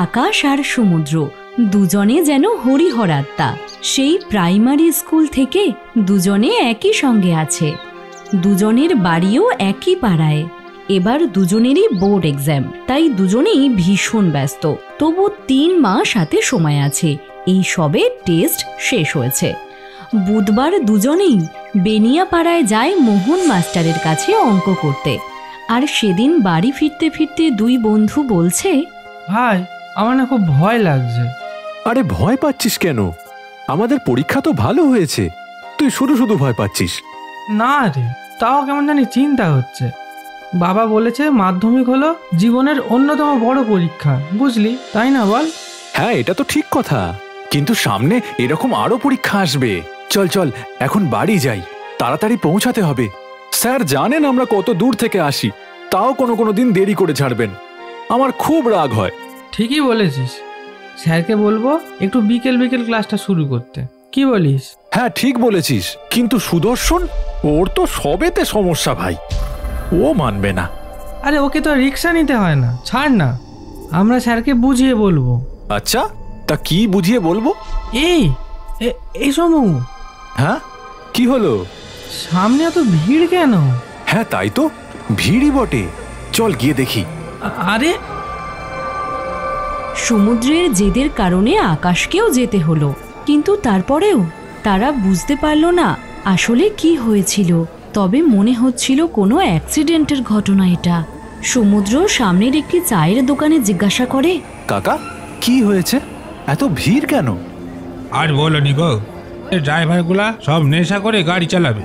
আকাশ আর সমুদ্র দুজনে যেন হরিহর আত্মা। সেই প্রাইমারি স্কুল থেকে দুজনে একই সঙ্গে আছে, দুজনের বাড়িও একই পাড়ায়। এবার দুজনেরই বোর্ড এক্সাম, তাই দুজনেই ভীষণ ব্যস্ত। তবু 3 মাস হাতে সময় আছে, এই সবে টেস্ট শেষ হয়েছে। বুধবার দুজনেই বেনিয়াপাড়ায় যায় মোহন মাস্টারের কাছে অঙ্ক করতে। আর সেদিন বাড়ি ফিরতে ফিরতে দুই বন্ধু বলছে, ভাই আমার না খুব ভয় লাগছে। আরে ভয় পাচ্ছিস কেন? আমাদের পরীক্ষা তো ভালো হয়েছে, তুই শুধু শুধু ভয় পাচ্ছিস। না রে, তাও কেমন জানি চিন্তা হচ্ছে। বাবা বলেছে মাধ্যমিক হলো জীবনের অন্যতম বড় পরীক্ষা, বুঝলি তাই না বল? হ্যাঁ, এটা তো ঠিক কথা, কিন্তু সামনে এরকম আরো পরীক্ষা আসবে। চল চল এখন বাড়ি যাই, তাড়াতাড়ি পৌঁছাতে হবে। স্যার জানেন আমরা কত দূর থেকে আসি, তাও কোনো কোনো দিন দেরি করে ছাড়বেন। আমার খুব রাগ হয়। ঠিকই বলেছিস, স্যারকে বলবো একটু বিকেল বিকেল ক্লাসটা শুরু করতে, কি বলিস? হ্যাঁ ঠিক বলেছিস, কিন্তু সুদর্শন, ওর তো সবেতে সমস্যা ভাই, ও মানবে না। আরে ওকে তো রিক্সা নিতে হয় না, ছাড় না, আমরা স্যারকে বুঝিয়ে বলবো। আচ্ছা, তা কি বুঝিয়ে বলবো? এই সমু। হ্যাঁ কি হলো? সামনে এত ভিড় কেন? হ্যাঁ তাই তো, ভিড়ই বটে, চল গিয়ে দেখি। আরে সমুদ্রের জেদের কারণে আকাশকেও যেতে হলো, কিন্তু তারপরেও তারা বুঝতে পারল না আসলে কি হয়েছিল। তবে মনে হচ্ছিল কোনো অ্যাক্সিডেন্টের ঘটনা এটা। সমুদ্র সামনের একটি চায়ের দোকানে জিজ্ঞাসা করে, কাকা কি হয়েছে, এত ভিড় কেন? আর বলো নি গো, ড্রাইভারগুলা সব নেশা করে গাড়ি চালাবে,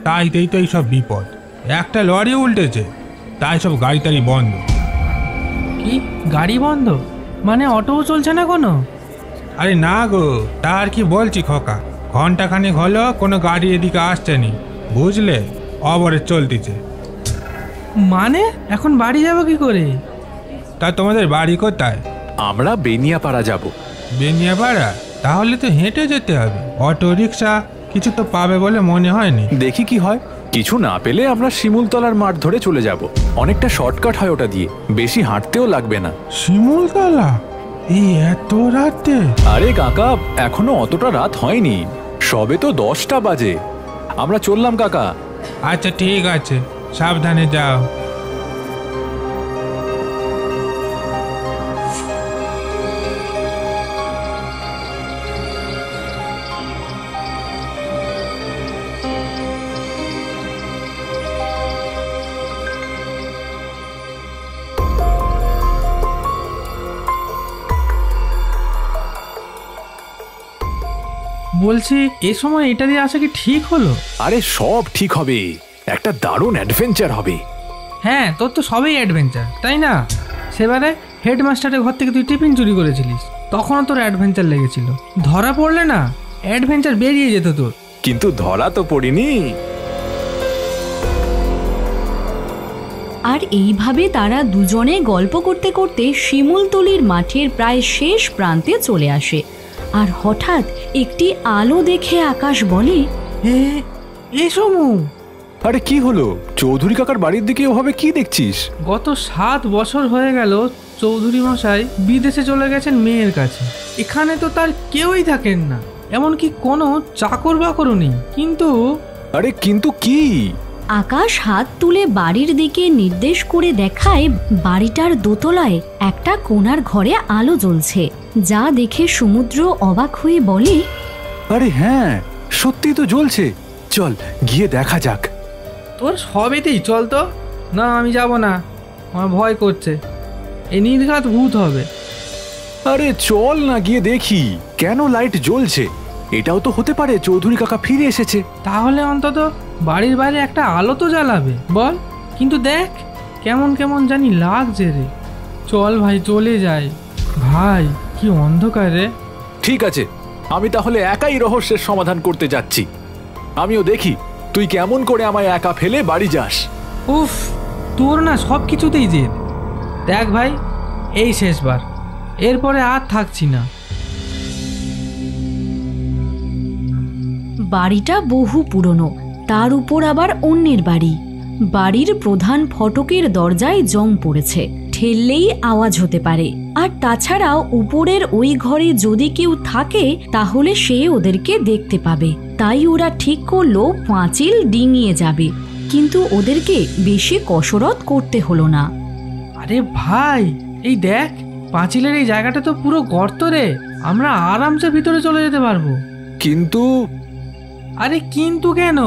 তাইতেই তো এইসব বিপদ। একটা লরি উল্টেছে, তাই সব গাড়ি টাড়ি বন্ধ। কি গাড়ি বন্ধ? মানে অটোও চলছে না কোনো? আরে না গো, তার কি বলছি খোকা, ঘন্টাখানেক হলো কোনো গাড়ি এদিকে আসছে নি, বুঝলে, অবরে চলতেছে। মানে এখন বাড়ি যাবো কি করে? তা তোমাদের বাড়ি কোথায়? আমরা বেনিয়াপাড়া যাব। বেনিয়াপাড়া? তাহলে তো হেঁটে যেতে হবে, অটো রিক্সা কিছু তো পাবে বলে মনে হয়নি। দেখি কি হয়, কিছু না পেলে আমরা শিমুলতলার মাঠ ধরে চলে যাব, অনেকটা শর্টকাট হয় ওটা দিয়ে, বেশি হাঁটতেও লাগবে না। শিমুলতলা? এই এত রাতে? আরে কাকা, এখনো অতটা রাত হয়নি, সবে তো 10টা বাজে। আমরা চললাম কাকা। আচ্ছা ঠিক আছে, সাবধানে যাও। বলছি এ সময় এটা দিয়ে আসা কি ঠিক হলো? আরে সব ঠিক হবে, একটা দারুণ অ্যাডভেঞ্চার হবে। হ্যাঁ, তোর তো সবই অ্যাডভেঞ্চার, তাই না? সেবারে হেডমাস্টারের ঘর থেকে তুই টিফিন চুরি করেছিলিস, তখনও তোর অ্যাডভেঞ্চার লেগেছিল। ধরা পড়লে না অ্যাডভেঞ্চার বেরিয়ে যেত তোর। কিন্তু ধরা তো পড়িনি। আর এইভাবে তারা দুজনে গল্প করতে করতে শিমুলতলির মাঠের প্রায় শেষ প্রান্তে চলে আসে। আর হঠাৎ একটি আলো দেখে আকাশ বলে, এ সমু। আরে কি হলো? চৌধুরী কাকার বাড়ির দিকে ওভাবে কি দেখছিস? গত 7 বছর হয়ে গেল চৌধুরী মশাই বিদেশে চলে গেছেন মেয়ের কাছে। এখানে তো তার কেউই থাকেন না, এমনকি কোনো চাকর বাকরও নেই। কিন্তু আরে কিন্তু কি? আকাশ হাত তুলে বাড়ির দিকে নির্দেশ করে দেখায় বাড়িটার দোতলায় একটা কোণার ঘরে আলো জ্বলছে, যা দেখে সমুদ্র অবাক হয়ে বলে, আরে হ্যাঁ, সত্যি তো জ্বলছে, চল গিয়ে দেখা যাক। তোর সবেতেই চল তো। না আমি যাব না, আমার ভয় করছে, এই নির্ঘাত ভূত হবে। আরে চল না গিয়ে দেখি কেন লাইট জ্বলছে, এটাও তো হতে পারে চৌধুরী কাকা ফিরে এসেছে। তাহলে অন্তত বাড়ির বাইরে একটা আলো তো জ্বালাবে বল। কিন্তু দেখ কেমন কেমন জানি লাগছে রে। চল ভাই চলে যাই। ভাই কি অন্ধকার রে। ঠিক আছে, আমি তাহলে একাই রহস্যের সমাধান করতে যাচ্ছি। আমিও দেখি তুই কেমন করে আমায় একা ফেলে বাড়ি যাস। উফ, তোর না সব কিছুতেই জেদ। দেখ ভাই, এই শেষবার, এরপরে আর থাকছি না। বাড়িটা বহু পুরনো, তার উপর আবার অন্যের বাড়ি। বাড়ির প্রধান ফটকের দরজায় জং পড়েছে। ঠেললেই আওয়াজ হতে পারে। আর তাছাড়াও উপরের ওই ঘরে যদি কেউ থাকে তাহলে সে ওদেরকে দেখতে পাবে। তাই ওরা ঠিক করলো পাঁচিল ডিঙিয়ে যাবে, কিন্তু ওদেরকে বেশি কসরত করতে হলো না। আরে ভাই, এই দেখ, পাঁচিলের এই জায়গাটা তো পুরো গর্ত রে, আমরা আরামসে ভিতরে চলে যেতে পারবো। কিন্তু আরে কিন্তু কেন?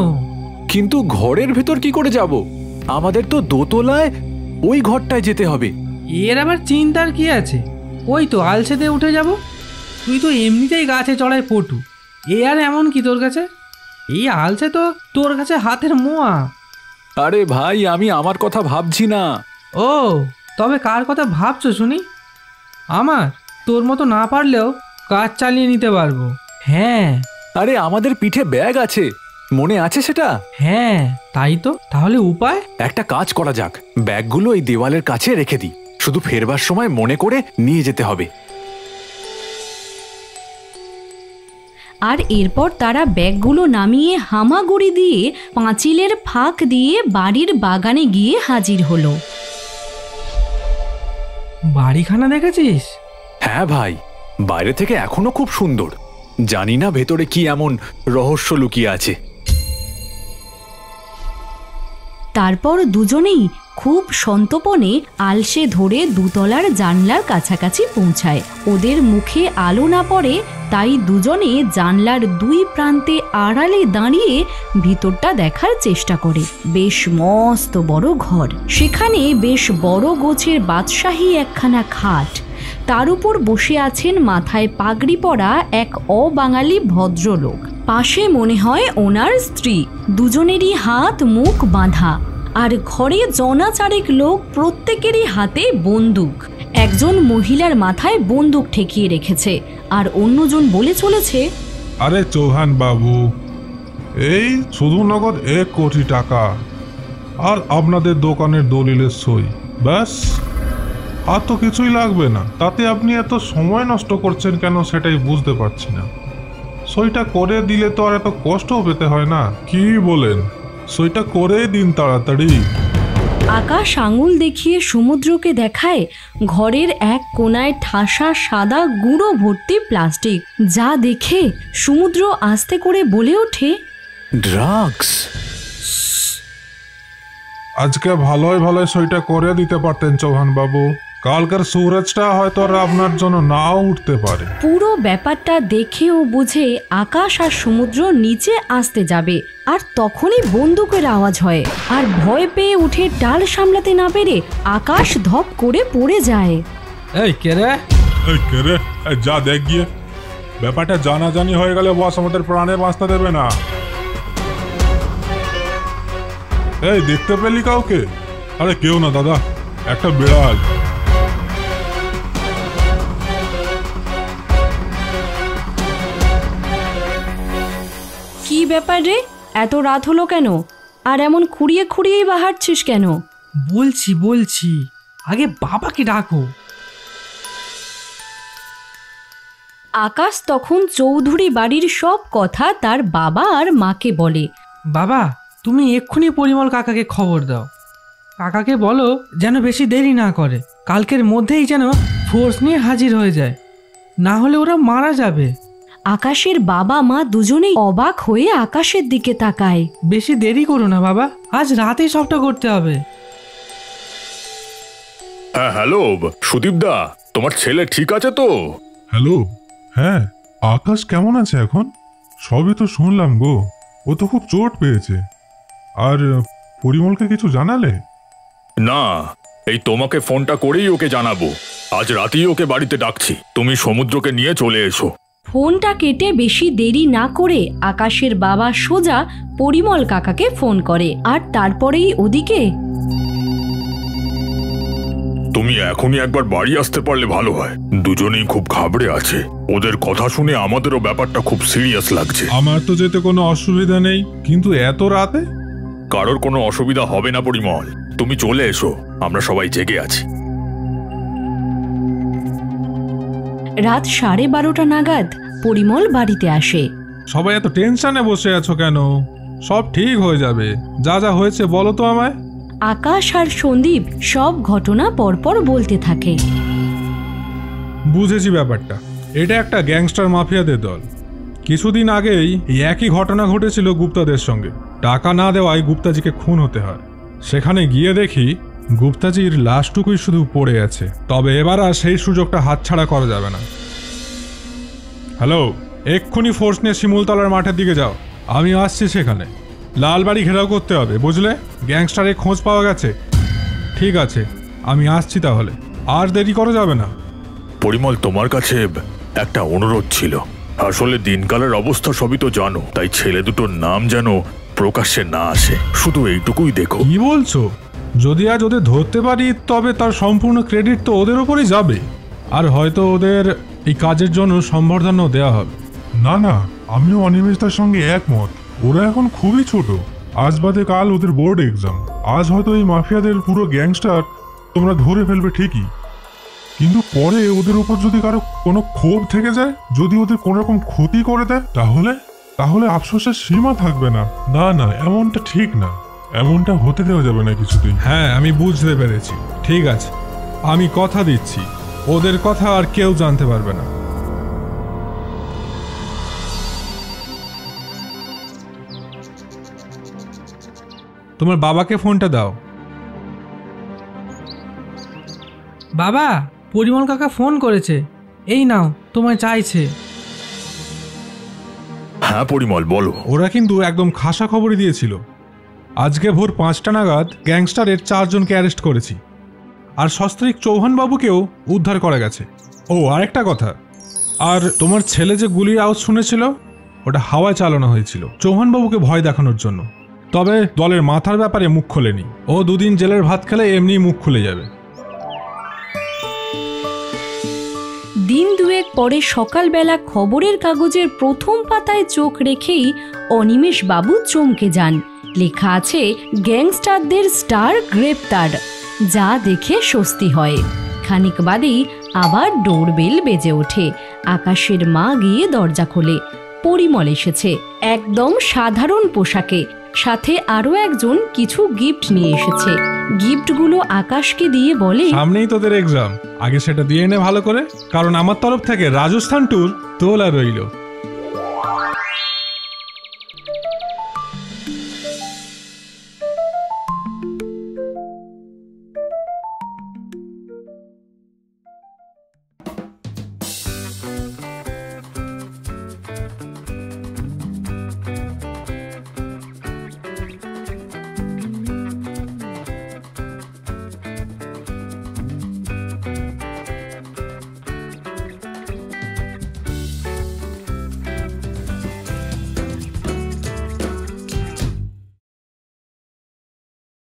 কিন্তু ঘরের ভেতর কি করে যাব? আমাদের তো দোতলায় ওই ঘরটায় যেতে হবে। এর আবার চিন্তার কি আছে? ওই তো আলসেতে উঠে যাব। তুই তো এমনিতেই গাছে চড়ায় পটু, এ আর এমন কি তোর কাছে? এই আলসে তো তোর কাছে হাতের মোয়া। আরে ভাই, আমি আমার কথা ভাবছি না। ও, তবে কার কথা ভাবছো শুনি? আমার তোর মতো না পারলেও কাজ চালিয়ে নিতে পারবো। হ্যাঁ। আরে আমাদের পিঠে ব্যাগ আছে, মনে আছে সেটা? হ্যাঁ, তাই তো। তাহলে উপায়? একটা কাজ করা যাক, ব্যাগগুলো এই দেওয়ালের কাছে রেখে দিই, শুধু ফেরবার সময় মনে করে নিয়ে যেতে হবে। আর এরপর তারা ব্যাগগুলো নামিয়ে হামাগুড়ি দিয়ে পাঁচিলের ফাঁক দিয়ে বাড়ির বাগানে গিয়ে হাজির হলো। বাড়িখানা দেখেছিস? হ্যাঁ ভাই, বাইরে থেকে এখনো খুব সুন্দর। জানি না ভেতরে কি এমন রহস্য লুকিয়ে আছে। তারপর দুজনেই খুব সন্তর্পণে আলসে ধরে দুতলার জানলার কাছাকাছি পৌঁছায়। ওদের মুখে আলো না পড়ে, তাই দুজনে জানলার দুই প্রান্তে আড়ালে দাঁড়িয়ে ভিতরটা দেখার চেষ্টা করে। বেশ মস্ত বড় ঘর, সেখানে বেশ বড় গোছের বাদশাহী একখানা খাট, তার উপর বসে আছেন মাথায় পাগড়ি পরা এক অবাঙালি ভদ্রলোক। পাশে মনে হয় ওনার স্ত্রী। দুজনেরই হাত মুখ বাঁধা, আর ঘরে জনা চারেক লোক, প্রত্যেকেরই হাতে বন্দুক। একজন মহিলার মাথায় বন্দুক ঠেকিয়ে রেখেছে, আর অন্যজন বলে চলেছে, আরে চৌহান বাবু, এই শুধু নগদ 1 কোটি টাকা আর আপনাদের দোকানের দলিলের সই, ব্যাস। আর তো কিছুই লাগবে না। তাতে আপনি এত সময় নষ্ট করছেন কেন সেটাই বুঝতে পারছি না। সইটা করে দিলে তো আর এত কষ্টও পেতে হয় না। কি বলেন? সইটা করে দিন তাড়াতাড়ি। আকাশ আঙুল দেখিয়ে সমুদ্রকে দেখায় ঘরের এক কোনায় ঠাসা সাদা গুঁড়ো ভর্তি প্লাস্টিক, যা দেখে সমুদ্র আস্তে করে বলে ওঠে, ড্রাগস। আজকে ভালোই ভালোই সইটা করে দিতে পারতেন চৌহান বাবু। কালকের সূরজটা হয়তো আর আপনার জন্য নাও উঠতে পারে। পুরো ব্যাপারটা দেখে ও বুঝে আকাশ আর সমুদ্র নিচে আসতে যাবে, আর তখনই বন্দুকের আওয়াজ হয়। আর ভয় পেয়ে উঠে ডাল সামলাতে না পেরে আকাশ ধপ করে পড়ে যায়। এই কে রে? এই কে রে? যা দেখ গিয়ে। ব্যাপারটা জানাজানি হয়ে গেলে বস আমাদের প্রাণে বাঁচতে দেবে না। এই দেখতে পেলি কাউকে? আরে কেউ না দাদা, একটা বিড়াল। কি ব্যাপার রে, এত রাত হলো কেন? আর এমন খুঁড়িয়ে খুঁড়িয়েই বাহারছিস কেন? বলছি, আগে বাবাকে ডাকো। আকাশ তখন চৌধুরী বাড়ির সব কথা তার বাবা আর মাকে বলে। বাবা, তুমি এক্ষুনি পরিমল কাকাকে খবর দাও। কাকাকে বলো যেন বেশি দেরি না করে, কালকের মধ্যেই যেন ফোর্স নিয়ে হাজির হয়ে যায়, না হলে ওরা মারা যাবে। আকাশের বাবা মা দুজনেই অবাক হয়ে আকাশের দিকে তাকায়। বেশি দেরি করো না বাবা, আজ রাতেই সবটা করতে হবে। হ্যাঁ, হ্যালো সুদীপ দা, তোমার ছেলে ঠিক আছে তো? হ্যালো, হ্যাঁ, আকাশ কেমন আছে এখন? সবই তো শুনলাম গো, ও তো খুব চোট পেয়েছে। আর পরিমলকে কিছু জানালে? না, এই তোমাকে ফোনটা করেই ওকে জানাবো। আজ রাতেই ওকে বাড়িতে ডাকছি, তুমি সমুদ্রকে নিয়ে চলে এসো। ফোনটা কেটে বেশি দেরি না করে আকাশের বাবা সোজা পরিমল কাকাকে ফোন করে। আর তারপরেই ওদিকে, তুমি এখনই একবার বাড়ি আসতে পারলে ভালো হয়। দুজনেই খুব ঘাবড়ে আছে, ওদের কথা শুনে আমাদেরও ব্যাপারটা খুব সিরিয়াস লাগছে। আমার তো যেতে কোনো অসুবিধা নেই, কিন্তু এত রাতে? কারোর কোনো অসুবিধা হবে না পরিমল, তুমি চলে এসো, আমরা সবাই জেগে আছি। রাত 12:30 নাগাদ পরিমল বাড়িতে আসে। সবাই এত টেনশনে বসে আছো কেন? সব ঠিক হয়ে যাবে। যা যা হয়েছে বলো তো আমায়। আকাশ আর সন্দীপ সব ঘটনা পরপর বলতে থাকে। বুঝেছি ব্যাপারটা। এটা একটা গ্যাংস্টার মাফিয়াদের দল। কিছুদিন আগেই এই একই ঘটনা ঘটেছিল গুপ্তাদের সঙ্গে। টাকা না দেওয়ায় গুপ্তাজিকে খুন হতে হয়। সেখানে গিয়ে দেখি গুপ্তাজির লাশটুকুই শুধু পড়ে আছে। তবে এবার আর সেই সুযোগটা হাতছাড়া করা যাবে না। হ্যালো, এক্ষুনি ফোর্স নিয়ে শিমুলতলার মাঠের দিকে যাও। আমি আসছি সেখানে। লালবাড়ি ঘেরাও করতে হবে, বুঝলে? গ্যাংস্টারের খোঁজ পাওয়া গেছে। ঠিক আছে, আমি আসছি তাহলে। আর দেরি করা যাবে না। পরিমল, তোমার কাছে একটা অনুরোধ ছিল। আসলে দিনকালের অবস্থা সবই তো জানো, তাই ছেলে দুটোর নাম যেন প্রকাশ্যে না আসে, শুধু এইটুকুই দেখো। কি বলছো? যদি আজ ওদের ধরতে পারি তবে তার সম্পূর্ণ ক্রেডিট তো ওদের ওপরই যাবে। আর হয়তো ওদের এই কাজের জন্য সম্বর্ধনাও দেওয়া হবে। না না, আমিও অনিমেষদার সঙ্গে একমত। ওরা এখন খুবই ছোট। আজ বাদে কাল ওদের বোর্ড এক্সাম। আজ হয়তো এই মাফিয়াদের পুরো গ্যাংস্টার তোমরা ধরে ফেলবে ঠিকই, কিন্তু পরে ওদের উপর যদি কারো কোনো ক্ষোভ থেকে যায়, যদি ওদের কোনো রকম ক্ষতি করে দেয়, তাহলে আফসোসের সীমা থাকবে না। না না, এমনটা ঠিক না। এমনটা হতে দেওয়া যাবে না কিছুতেই। হ্যাঁ, আমি বুঝতে পেরেছি। ঠিক আছে, আমি কথা দিচ্ছি ওদের কথা আর কেউ জানতে পারবে না। তোমার বাবাকে ফোনটা দাও। বাবা, পরিমল কাকা ফোন করেছে। এই নাও, তোমায় চাইছে। হ্যাঁ পরিমল, বলো। ওরা কিন্তু একদম খাসা খবরই দিয়েছিল। আজকে ভোর 5টা নাগাদ গ্যাংস্টারের 4 জনকে অ্যারেস্ট করেছি। আর সস্ত্রীক চৌহান বাবুকেও উদ্ধার করা গেছে। ও, আরেকটা কথা, আর তোমার ছেলে যে গুলির আওয়াজ শুনেছিল, ওটা হাওয়ায় চালানো হয়েছিল চৌহান বাবুকে ভয় দেখানোর জন্য। তবে দলের মাথার ব্যাপারে মুখ খোলেনি। ও 2 দিন জেলের ভাত খেলে এমনি মুখ খুলে যাবে। দিন দুয়েক পরে সকালবেলা খবরের কাগজের প্রথম পাতায় চোখ রেখেই অনিমেষ বাবু চমকে যান। লেখা আছে গ্যাংস্টারদের স্টার গ্রেপ্তার। যা দেখে স্বস্তি হয়। খানিক বাদেই আবার ডোরবেল বেজে ওঠে। আকাশের মা গিয়ে দরজা খোলে। পরিমল এসেছে, একদম সাধারণ পোশাকে। সাথে আরো একজন কিছু গিফট নিয়ে এসেছে। গিফটগুলো আকাশকে দিয়ে বলে, সামনেই তোদের এক্সাম, আগে সেটা দিয়ে নে ভালো করে, কারণ আমার তরফ থেকে রাজস্থান ট্যুর তোলা রইল।